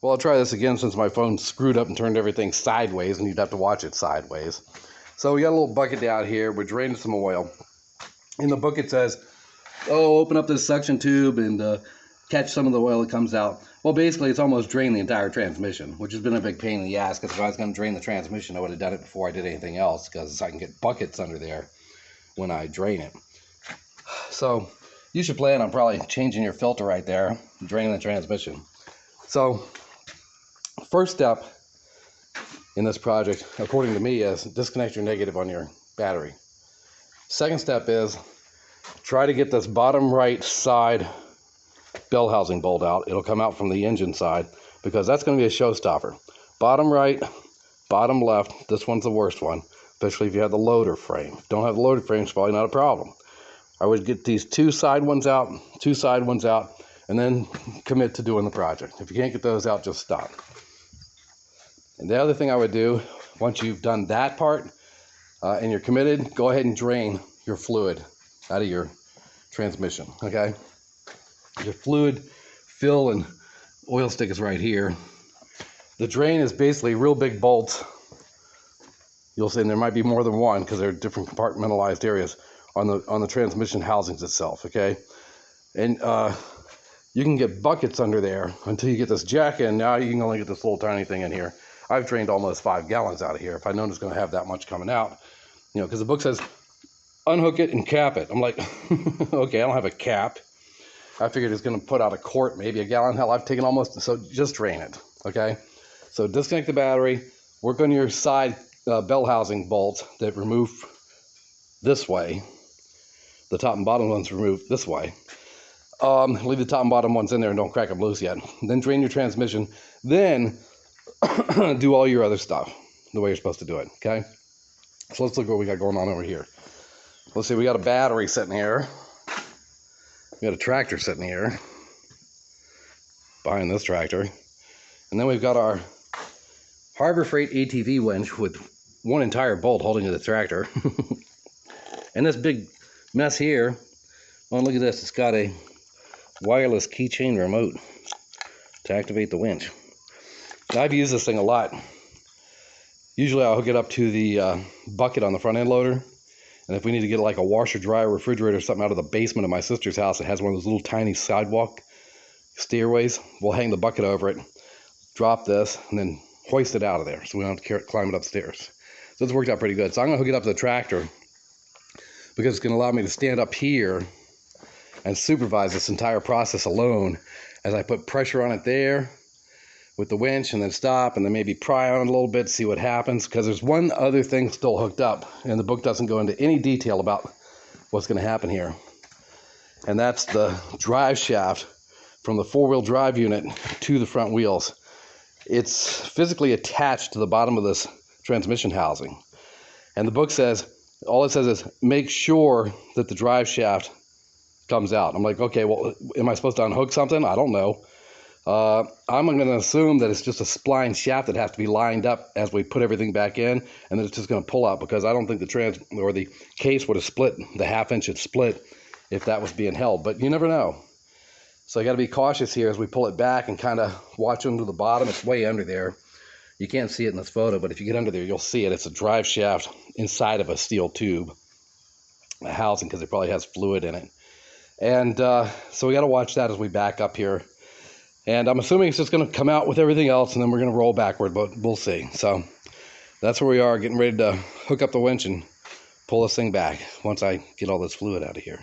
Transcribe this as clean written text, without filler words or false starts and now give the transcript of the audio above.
Well, I'll try this again since my phone screwed up and turned everything sideways, and you'd have to watch it sideways. So we got a little bucket down here. We're draining some oil. In the book it says, oh, open up this suction tube and catch some of the oil that comes out. Well, basically, it's almost drained the entire transmission, which has been a big pain in the ass, because if I was going to drain the transmission, I would have done it before I did anything else, because I can get buckets under there when I drain it. So you should plan on probably changing your filter right there, draining the transmission. So first step in this project, according to me, is disconnect your negative on your battery. Second step is try to get this bottom right side bell housing bolt out. It'll come out from the engine side, because that's going to be a showstopper. Bottom right, bottom left, this one's the worst one, especially if you have the loader frame. If you don't have the loader frame, it's probably not a problem. I would get these two side ones out, and then commit to doing the project. If you can't get those out, just stop. And the other thing I would do, once you've done that part and you're committed, go ahead and drain your fluid out of your transmission, okay? Your fluid fill and oil stick is right here. The drain is basically real big bolts. You'll see, and there might be more than one because they're different compartmentalized areas on the transmission housings itself, okay? And you can get buckets under there until you get this jack in. Now you can only get this little tiny thing in here. I've drained almost 5 gallons out of here. If I'd known it was going to have that much coming out, you know, because the book says unhook it and cap it. I'm like, okay, I don't have a cap. I figured it's going to put out a quart, maybe a gallon. Hell, I've taken almost, so just drain it, okay? So disconnect the battery, work on your side bell housing bolts that remove this way. The top and bottom ones remove this way. Leave the top and bottom ones in there and don't crack them loose yet. Then drain your transmission. Then do all your other stuff the way you're supposed to do it, okay? So let's look what we got going on over here. Let's see, we got a battery sitting here. We got a tractor sitting here behind this tractor. And then we've got our Harbor Freight ATV winch with one entire bolt holding to the tractor. And this big mess here, oh, look at this, it's got a wireless keychain remote to activate the winch. Now, I've used this thing a lot. Usually I'll hook it up to the bucket on the front end loader. And if we need to get like a washer, dryer, refrigerator or something out of the basement of my sister's house that has one of those little tiny sidewalk stairways, we'll hang the bucket over it, drop this, and then hoist it out of there so we don't have to climb it upstairs. So it's worked out pretty good. So I'm going to hook it up to the tractor because it's going to allow me to stand up here and supervise this entire process alone as I put pressure on it there with the winch, and then stop, and then maybe pry on it a little bit, see what happens, because there's one other thing still hooked up, and the book doesn't go into any detail about what's going to happen here, and that's the drive shaft from the four-wheel drive unit to the front wheels. It's physically attached to the bottom of this transmission housing, and the book says, all it says is, make sure that the drive shaft comes out. I'm like, okay, well, am I supposed to unhook something? I don't know. I'm going to assume that it's just a spline shaft that has to be lined up as we put everything back in, and then it's just going to pull out, because I don't think the case would have split, the half-inch had split if that was being held, but you never know. So I got to be cautious here as we pull it back and kind of watch under the bottom. It's way under there. You can't see it in this photo, but if you get under there, you'll see it. It's a drive shaft inside of a steel tube, a housing, because it probably has fluid in it. And so we got to watch that as we back up here. And I'm assuming it's just going to come out with everything else, and then we're going to roll backward, but we'll see. So that's where we are, getting ready to hook up the winch and pull this thing back once I get all this fluid out of here.